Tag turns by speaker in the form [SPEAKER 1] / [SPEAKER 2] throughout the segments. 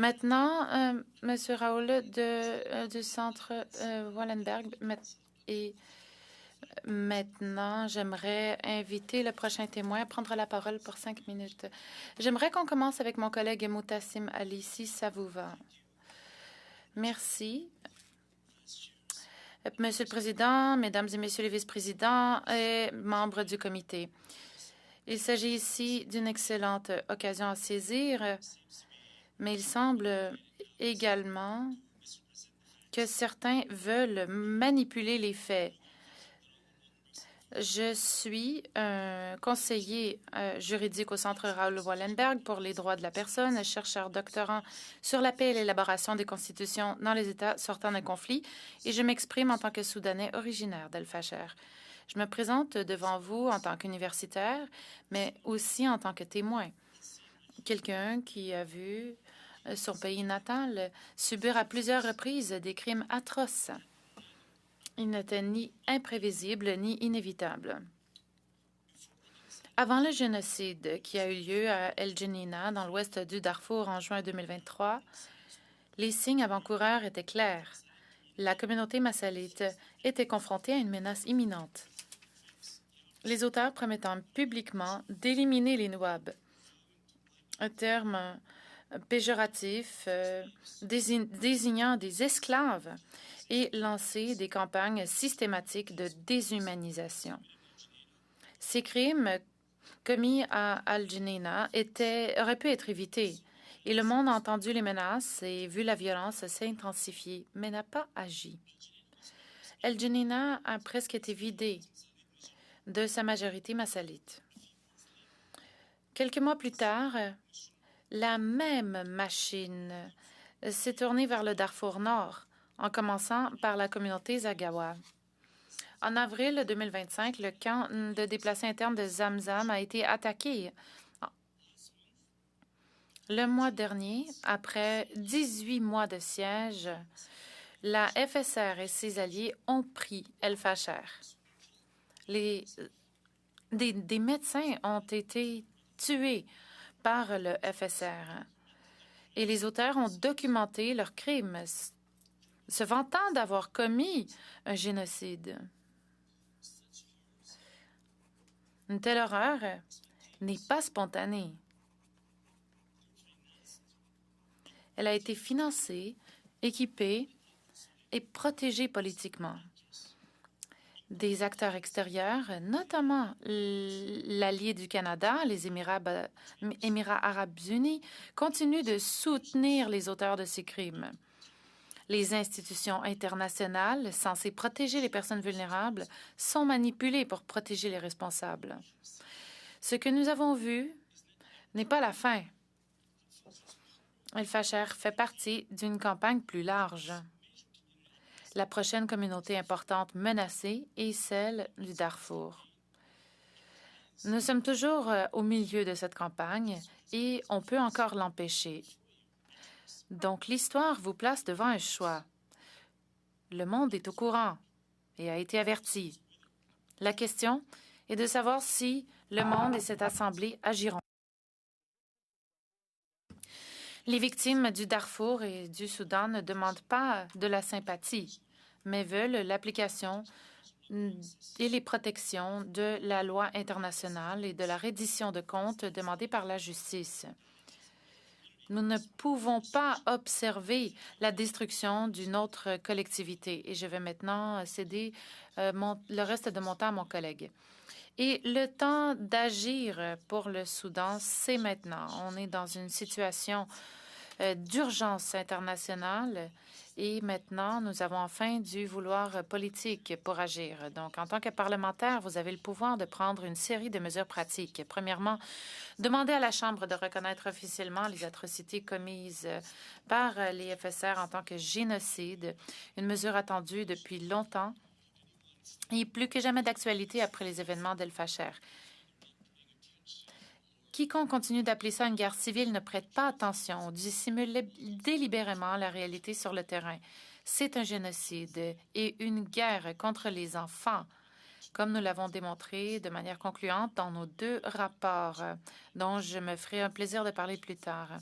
[SPEAKER 1] Maintenant, Monsieur Raoul du Centre Wallenberg. Et maintenant, j'aimerais inviter le prochain témoin à prendre la parole pour 5 minutes. J'aimerais qu'on commence avec mon collègue Moutasim Ali, si ça vous va. Merci. Monsieur le Président, Mesdames et Messieurs les vice-présidents et membres du comité. Il s'agit ici d'une excellente occasion à saisir, mais il semble également que certains veulent manipuler les faits. Je suis un conseiller juridique au Centre Raoul Wallenberg pour les droits de la personne, chercheur doctorant sur la paix et l'élaboration des constitutions dans les États sortant d'un conflit, et je m'exprime en tant que Soudanais originaire d'El Fasher. Je me présente devant vous en tant qu'universitaire, mais aussi en tant que témoin. Quelqu'un qui a vu son pays natal subir à plusieurs reprises des crimes atroces. Il n'était ni imprévisible ni inévitable. Avant le génocide qui a eu lieu à El Geneina, dans l'ouest du Darfour, en juin 2023, les signes avant-coureurs étaient clairs. La communauté massalite était confrontée à une menace imminente. Les auteurs promettant publiquement d'éliminer les Nouabs, un terme péjoratif désignant des esclaves, et lancer des campagnes systématiques de déshumanisation. Ces crimes commis à Al-Geneina auraient pu être évités, et le monde a entendu les menaces et vu la violence s'intensifier, mais n'a pas agi. Al-Geneina a presque été vidé de sa majorité massalite. Quelques mois plus tard, la même machine s'est tournée vers le Darfour Nord, en commençant par la communauté Zaghawa. En avril 2025, le camp de déplacés internes de Zamzam a été attaqué. Le mois dernier, après 18 mois de siège, la FSR et ses alliés ont pris El Fasher. Des médecins ont été tués par le FSR et les auteurs ont documenté leurs crimes, se vantant d'avoir commis un génocide. Une telle horreur n'est pas spontanée. Elle a été financée, équipée et protégée politiquement. Des acteurs extérieurs, notamment l'allié du Canada, les Émirats arabes unis, continuent de soutenir les auteurs de ces crimes. Les institutions internationales censées protéger les personnes vulnérables sont manipulées pour protéger les responsables. Ce que nous avons vu n'est pas la fin. El Fasher fait partie d'une campagne plus large. La prochaine communauté importante menacée est celle du Darfour. Nous sommes toujours au milieu de cette campagne et on peut encore l'empêcher. Donc, l'histoire vous place devant un choix. Le monde est au courant et a été averti. La question est de savoir si le monde et cette Assemblée agiront. Les victimes du Darfour et du Soudan ne demandent pas de la sympathie, mais veulent l'application et les protections de la loi internationale et de la reddition de comptes demandée par la justice. Nous ne pouvons pas observer la destruction d'une autre collectivité. Et je vais maintenant céder le reste de mon temps à mon collègue. Et le temps d'agir pour le Soudan, c'est maintenant. On est dans une situation d'urgence internationale et maintenant, nous avons enfin du vouloir politique pour agir. Donc, en tant que parlementaire, vous avez le pouvoir de prendre une série de mesures pratiques. Premièrement, demander à la Chambre de reconnaître officiellement les atrocités commises par les FSR en tant que génocide, une mesure attendue depuis longtemps et plus que jamais d'actualité après les événements d'El Fasher. Quiconque continue d'appeler ça une guerre civile ne prête pas attention ou dissimule délibérément la réalité sur le terrain. C'est un génocide et une guerre contre les enfants, comme nous l'avons démontré de manière concluante dans nos 2 rapports, dont je me ferai un plaisir de parler plus tard.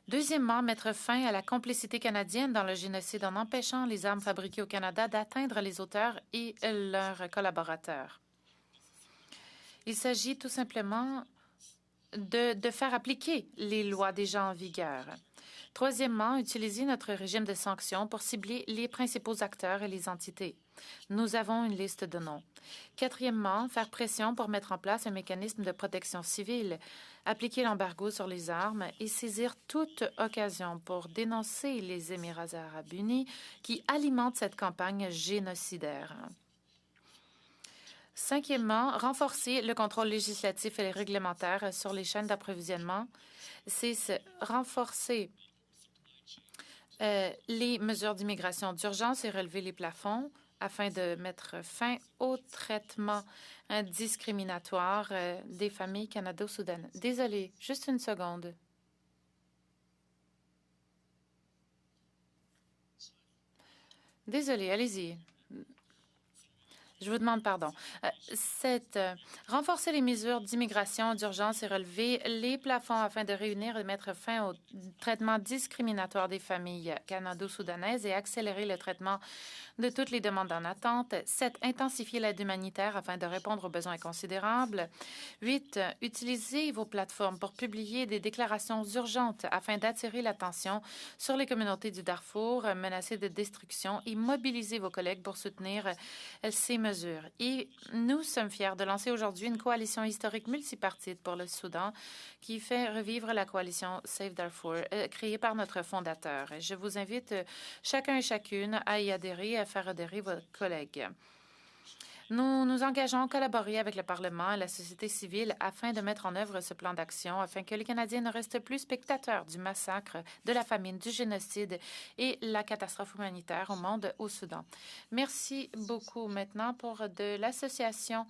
[SPEAKER 1] Deuxièmement, mettre fin à la complicité canadienne dans le génocide en empêchant les armes fabriquées au Canada d'atteindre les auteurs et leurs collaborateurs. Il s'agit tout simplement de faire appliquer les lois déjà en vigueur. Troisièmement, utiliser notre régime de sanctions pour cibler les principaux acteurs et les entités. Nous avons une liste de noms. Quatrièmement, faire pression pour mettre en place un mécanisme de protection civile, appliquer l'embargo sur les armes et saisir toute occasion pour dénoncer les Émirats arabes unis qui alimentent cette campagne génocidaire. Cinquièmement, renforcer le contrôle législatif et réglementaire sur les chaînes d'approvisionnement. C'est renforcer les mesures d'immigration d'urgence et relever les plafonds afin de mettre fin au traitement discriminatoire des familles canado-soudanaises. Désolée, juste une seconde. Désolée, allez-y. Je vous demande pardon. Renforcer les mesures d'immigration d'urgence et relever les plafonds afin de réunir et mettre fin au traitement discriminatoire des familles canado-soudanaises et accélérer le traitement de toutes les demandes en attente. 7. Intensifier l'aide humanitaire afin de répondre aux besoins considérables. 8. Utiliser vos plateformes pour publier des déclarations urgentes afin d'attirer l'attention sur les communautés du Darfour menacées de destruction et mobiliser vos collègues pour soutenir ces mesures. Et nous sommes fiers de lancer aujourd'hui une coalition historique multipartite pour le Soudan qui fait revivre la coalition Save Darfur, créée par notre fondateur. Je vous invite chacun et chacune à y adhérer et à faire adhérer vos collègues. Nous nous engageons à collaborer avec le Parlement et la société civile afin de mettre en œuvre ce plan d'action, afin que les Canadiens ne restent plus spectateurs du massacre, de la famine, du génocide et la catastrophe humanitaire au monde au Soudan. Merci beaucoup. Maintenant, pour de l'association